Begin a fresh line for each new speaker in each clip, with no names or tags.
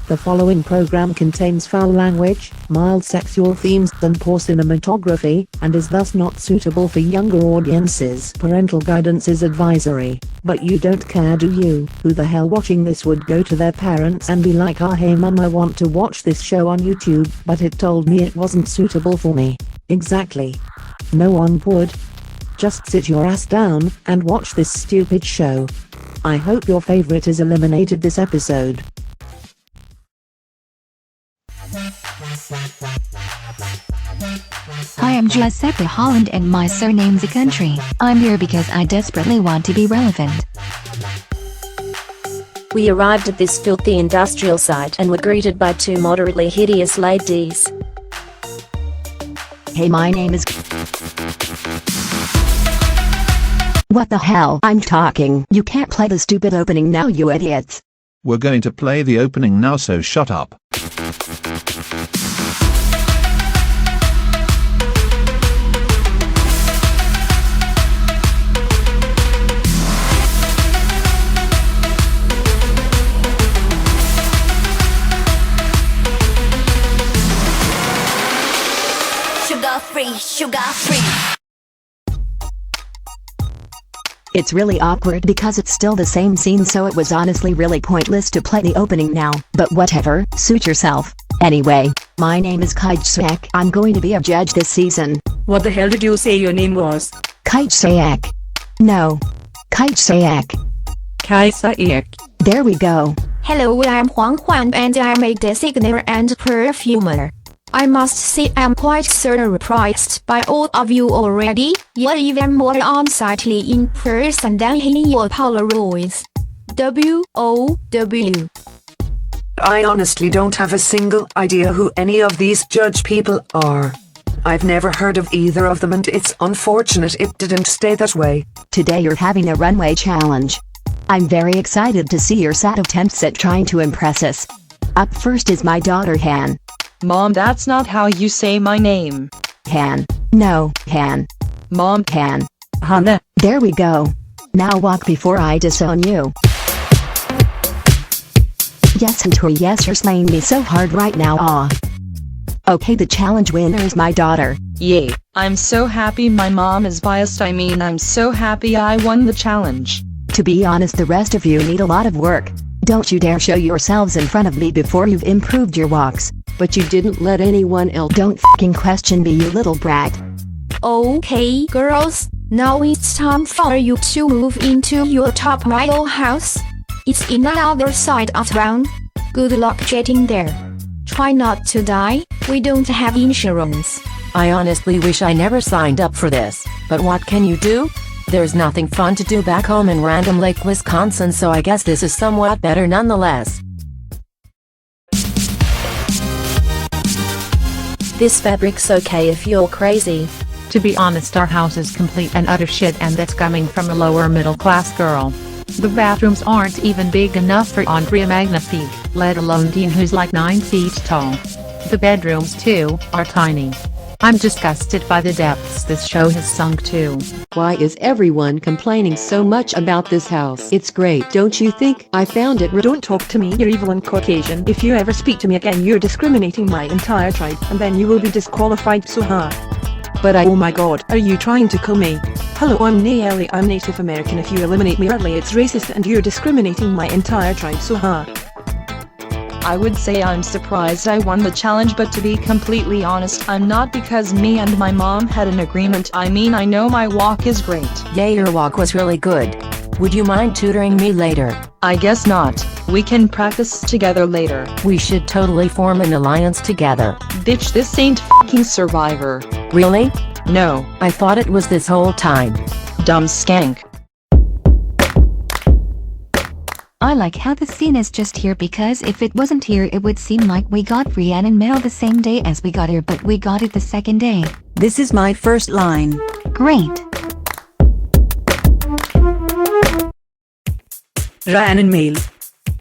The following program contains foul language, mild sexual themes, and poor cinematography, and is thus not suitable for younger audiences. Parental guidance is advisory, but you don't care, do you? Who the hell watching this would go to their parents and be like, "Ah, hey mum, I want to watch this show on YouTube, but it told me it wasn't suitable for me." Exactly. No one would. Just sit your ass down and watch this stupid show. I hope your favorite is eliminated this episode.
Hi, I'm Giuseppe Holland and my surname's a country. I'm here because I desperately want to be relevant.
We arrived at this filthy industrial site and were greeted by two moderately hideous ladies.
Hey, my name is... What the hell? I'm talking. You can't play the stupid opening now, you idiots.
We're going to play the opening now, so shut up.
Sugar free.
It's really awkward because it's still the same scene, so it was honestly really pointless to play the opening now, but whatever, suit yourself. Anyway, my name is Kaijsaek. I'm going to be a judge this season.
What the hell did you say your name was?
Kaijsaek. No. Kaijsaek.
Kaijsaek.
There we go.
Hello, I'm Huang and I'm a designer and perfumer. I must say I'm quite surprised by all of you already. You're even more on-sitely in person than in your Polaroids. W-O-W.
I honestly don't have a single idea who any of these judge people are. I've never heard of either of them, and it's unfortunate it didn't stay that way.
Today you're having a runway challenge. I'm very excited to see your set of attempts at trying to impress us. Up first is my daughter Han.
Mom, that's not how you say my name.
Han. No, Han.
Mom,
Han.
Hannah.
There we go. Now walk before I disown you. Yes, and yes, you're slaying me so hard right now. Aw. Okay, the challenge winner is my daughter.
Yay. I'm so happy my mom is biased. I'm so happy I won the challenge.
To be honest, the rest of you need a lot of work. Don't you dare show yourselves in front of me before you've improved your walks.
But you didn't let anyone else.
Don't f***ing question me, you little brat.
Okay, girls, now it's time for you to move into your top model house. It's in the other side of town. Good luck getting there. Try not to die, we don't have insurance.
I honestly wish I never signed up for this, but what can you do? There's nothing fun to do back home in Random Lake, Wisconsin, so I guess this is somewhat better nonetheless. This fabric's okay if you're crazy.
To be honest, our house is complete and utter shit, and that's coming from a lower middle class girl. The bathrooms aren't even big enough for Andrea Magnifique, let alone Dean, who's like 9 feet tall. The bedrooms too are tiny. I'm disgusted by the depths this show has sunk to.
Why is everyone complaining so much about this house? It's great, don't you think? I found it.
Don't talk to me, you're evil and Caucasian. If you ever speak to me again, you're discriminating my entire tribe, and then you will be disqualified, Suha.
But
Oh my god, are you trying to kill me? Hello, I'm Nayeli, I'm Native American. If you eliminate me early, it's racist and you're discriminating my entire tribe, Suha.
I would say I'm surprised I won the challenge, but to be completely honest, I'm not, because me and my mom had an agreement. I know my walk is great.
Yeah, your walk was really good. Would you mind tutoring me later?
I guess not. We can practice together later.
We should totally form an alliance together.
Bitch, this ain't f***ing Survivor.
Really?
No.
I thought it was this whole time.
Dumb skank.
I like how the scene is just here, because if it wasn't here it would seem like we got Rhiannon mail the same day as we got her, but we got it the second day.
This is my first line.
Great.
Rhiannon mail.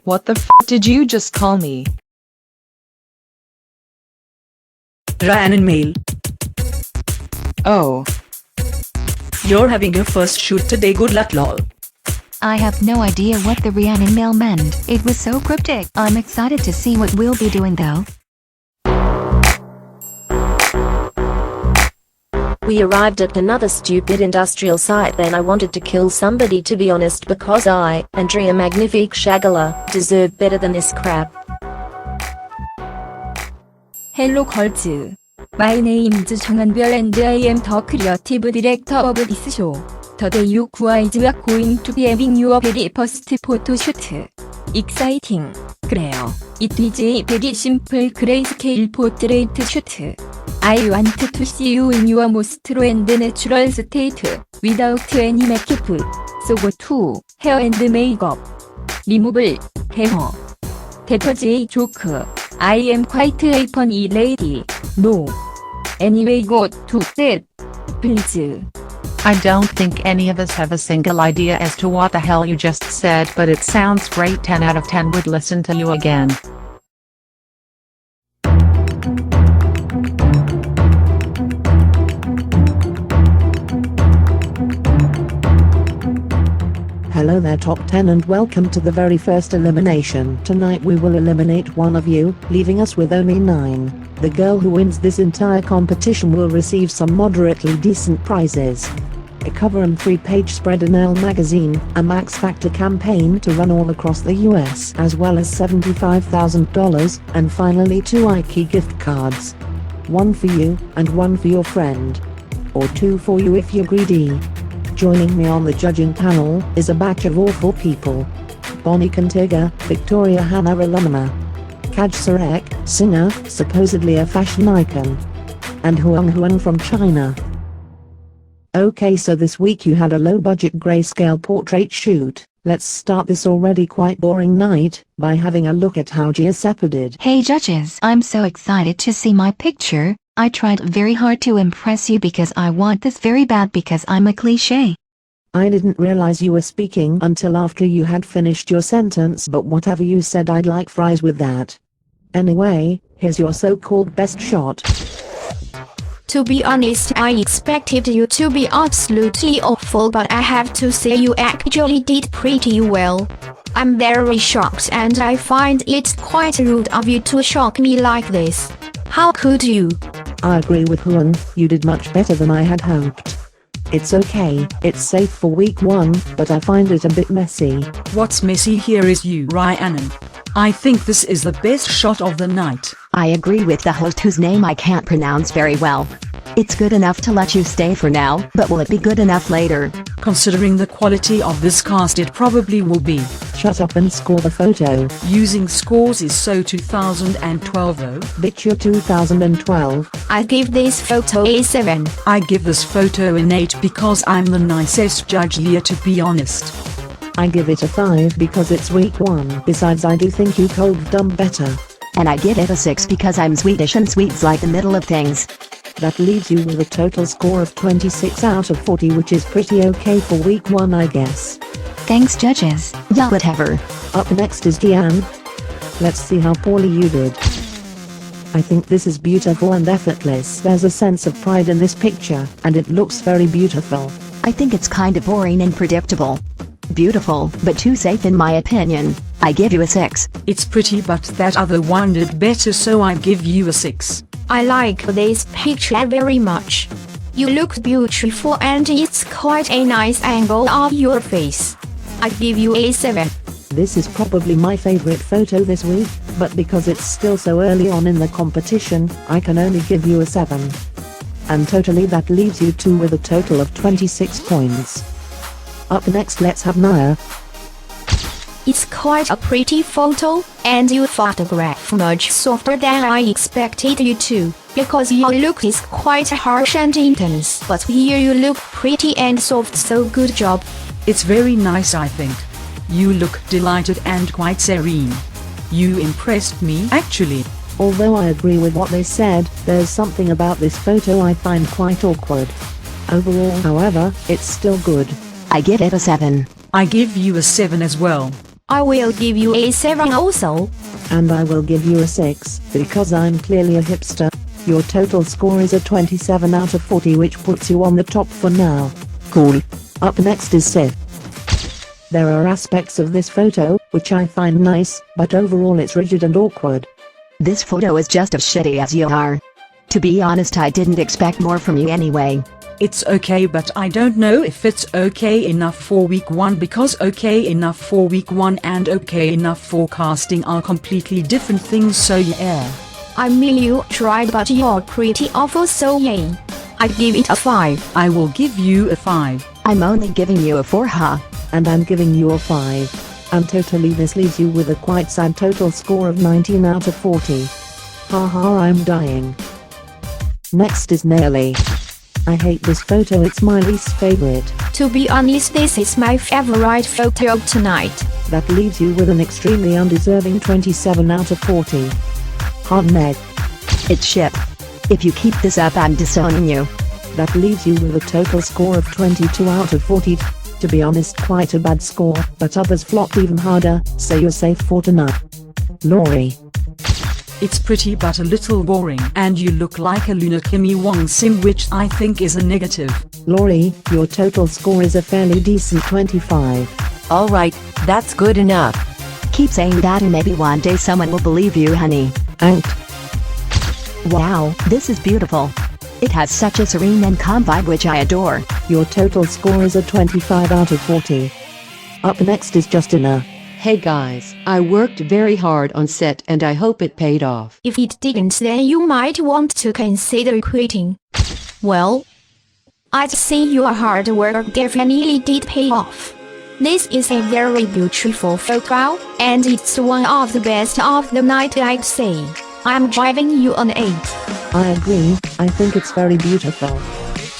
What the f*** did you just call me?
Rhiannon mail.
Oh.
You're having your first shoot today, good luck lol.
I have no idea what the Rhiannon mail meant. It was so cryptic. I'm excited to see what we'll be doing though.
We arrived at another stupid industrial site, then I wanted to kill somebody, to be honest, because I, Andrea Magnifique Shagala, deserve better than this crap.
Hello girls. My name is 정한별 and I am the creative director of this show. Today you guys are going to be having your very first photo shoot. Exciting. 그래요. It is a very simple grayscale portrait shoot. I want to see you in your most raw and natural state, without any makeup. So go to hair and makeup. Removal, hair. That was a joke. I am quite a funny lady. No. Anyway, go to that, please.
I don't think any of us have a single idea as to what the hell you just said, but it sounds great. 10 out of 10 would listen to you again.
Hello there top 10 and welcome to the very first elimination. Tonight we will eliminate one of you, leaving us with only 9. The girl who wins this entire competition will receive some moderately decent prizes. A cover and 3-page spread in Elle magazine, a Max Factor campaign to run all across the US, as well as $75,000, and finally 2 IKEA gift cards. One for you, and one for your friend. Or 2 for you if you're greedy. Joining me on the judging panel is a batch of awful people. Bonnie Contiga, Victoria Hannah alumna. Kaj Sarek, singer, supposedly a fashion icon. And Huang Huang from China. Okay, so this week you had a low-budget grayscale portrait shoot. Let's start this already quite boring night by having a look at how Giuseppe did.
Hey judges, I'm so excited to see my picture. I tried very hard to impress you because I want this very bad because I'm a cliché.
I didn't realize you were speaking until after you had finished your sentence, but whatever you said, I'd like fries with that. Anyway, here's your so-called best shot.
To be honest, I expected you to be absolutely awful, but I have to say you actually did pretty well. I'm very shocked and I find it quite rude of you to shock me like this. How could you?
I agree with Huang, you did much better than I had hoped. It's okay, it's safe for week 1, but I find it a bit messy.
What's messy here is you, Rhiannon. I think this is the best shot of the night.
I agree with the host whose name I can't pronounce very well. It's good enough to let you stay for now, but will it be good enough later?
Considering the quality of this cast, it probably will be.
Shut up and score the photo.
Using scores is so 2012 though.
Bitch, you're 2012.
I give this photo a 7.
I give this photo an 8 because I'm the nicest judge here, to be honest.
I give it a 5 because it's week 1. Besides, I do think you could have done better.
And I give it a 6 because I'm Swedish and sweet's like the middle of things.
That leaves you with a total score of 26 out of 40, which is pretty okay for week 1, I guess.
Thanks judges.
Yeah, whatever.
Up next is Deanne. Let's see how poorly you did. I think this is beautiful and effortless. There's a sense of pride in this picture, and it looks very beautiful.
I think it's kinda boring and predictable. Beautiful, but too safe in my opinion. I give you a 6.
It's pretty, but that other one did better, so I give you a 6.
I like this picture very much. You look beautiful and it's quite a nice angle of your face. I give you a 7.
This is probably my favorite photo this week, but because it's still so early on in the competition, I can only give you a 7. And totally that leaves you 2 with a total of 26 points. Up next, let's have Naya.
It's quite a pretty photo, and you photograph much softer than I expected you to, because your look is quite harsh and intense. But here you look pretty and soft, so good job.
It's very nice, I think. You look delighted and quite serene. You impressed me, actually.
Although I agree with what they said, there's something about this photo I find quite awkward. Overall, however, it's still good.
I give it a 7.
I give you a 7 as well.
I will give you a 7 also.
And I will give you a 6, because I'm clearly a hipster. Your total score is a 27 out of 40, which puts you on the top for now. Cool. Up next is Sif. There are aspects of this photo, which I find nice, but overall it's rigid and awkward.
This photo is just as shitty as you are. To be honest, I didn't expect more from you anyway.
It's okay, but I don't know if it's okay enough for week 1 because okay enough for week 1 and okay enough for casting are completely different things, so yeah.
I mean, you tried, but you're pretty awful, so yay. I give it a 5.
I will give you a 5.
I'm only giving you a 4, huh?
And I'm giving you a 5. And totally this leaves you with a quite sad total score of 19 out of 40. Haha, I'm dying. Next is Nelly. I hate this photo, it's my least favorite.
To be honest, this is my favorite photo of tonight.
That leaves you with an extremely undeserving 27 out of 40. Hot Ned.
It's shit. If you keep this up, I'm disowning you.
That leaves you with a total score of 22 out of 40. To be honest, quite a bad score, but others flopped even harder, so you're safe for tonight. Lori.
It's pretty but a little boring, and you look like a Luna Kimi Wong Sim, which I think is a negative.
Lori, your total score is a fairly decent 25.
Alright, that's good enough.
Keep saying that and maybe one day someone will believe you, honey.
Out.
Wow, this is beautiful. It has such a serene and calm vibe, which I adore.
Your total score is a 25 out of 40. Up next is Justina.
Hey guys, I worked very hard on set and I hope it paid off.
If it didn't, then you might want to consider quitting. Well, I'd say your hard work definitely did pay off. This is a very beautiful photo, and it's one of the best of the night, I'd say. I'm giving you an 8.
I agree, I think it's very beautiful.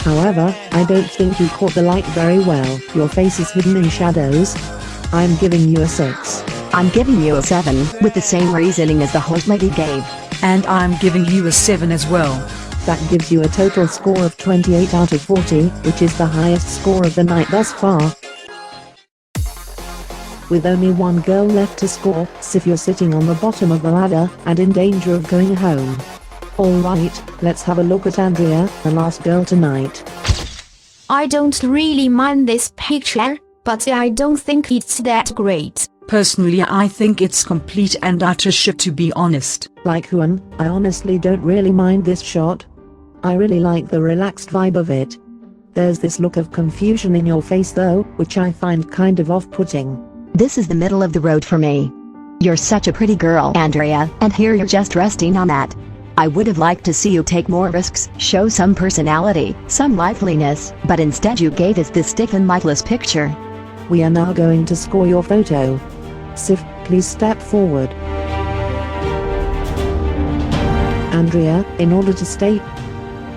However, I don't think you caught the light very well. Your face is hidden in shadows. I'm giving you a 6.
I'm giving you a 7, with the same reasoning as the host lady gave.
And I'm giving you a 7 as well.
That gives you a total score of 28 out of 40, which is the highest score of the night thus far. With only one girl left to score, Sif, you're sitting on the bottom of the ladder, and in danger of going home. Alright, let's have a look at Andrea, the last girl tonight.
I don't really mind this picture, but I don't think it's that great.
Personally, I think it's complete and utter shit, to be honest.
Like Huan, I honestly don't really mind this shot. I really like the relaxed vibe of it. There's this look of confusion in your face though, which I find kind of off-putting.
This is the middle of the road for me. You're such a pretty girl, Andrea, and here you're just resting on that. I would have liked to see you take more risks, show some personality, some liveliness, but instead you gave us this stiff and lifeless picture.
We are now going to score your photo. Sif, please step forward. Andrea, in order to stay,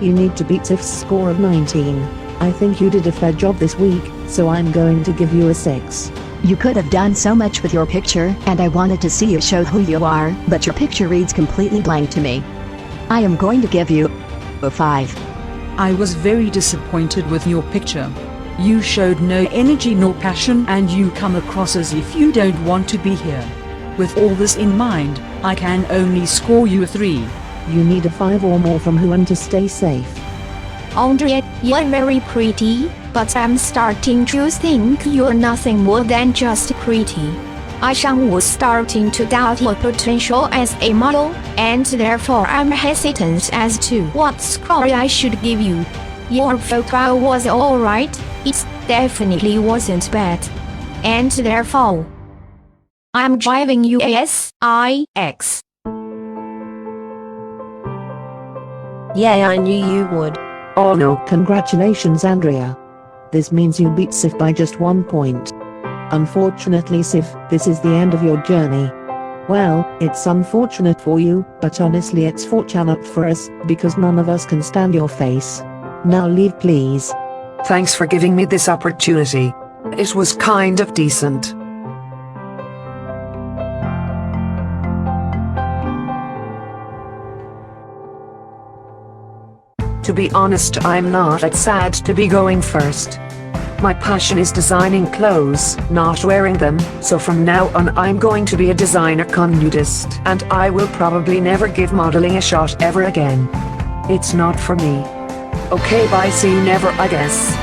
you need to beat Sif's score of 19. I think you did a fair job this week, so I'm going to give you a 6.
You could have done so much with your picture, and I wanted to see you show who you are, but your picture reads completely blank to me. I am going to give you a 5.
I was very disappointed with your picture. You showed no energy nor passion, and you come across as if you don't want to be here. With all this in mind, I can only score you a 3.
You need a 5 or more from Huan to stay safe.
Andrea, you're very pretty, but I'm starting to think you're nothing more than just pretty. Aishan was starting to doubt your potential as a model, and therefore I'm hesitant as to what score I should give you. Your photo was alright, it definitely wasn't bad. And therefore, I'm giving you a S.I.X.
Yeah, I knew you would.
Oh no, congratulations Andrea. This means you beat Sif by just 1 point. Unfortunately Sif, this is the end of your journey. Well, it's unfortunate for you, but honestly it's fortunate for us, because none of us can stand your face. Now leave please.
Thanks for giving me this opportunity. It was kind of decent. To be honest, I'm not that sad to be going first. My passion is designing clothes, not wearing them, so from now on I'm going to be a designer nudist, and I will probably never give modeling a shot ever again. It's not for me. Okay, bye, see you never, I guess.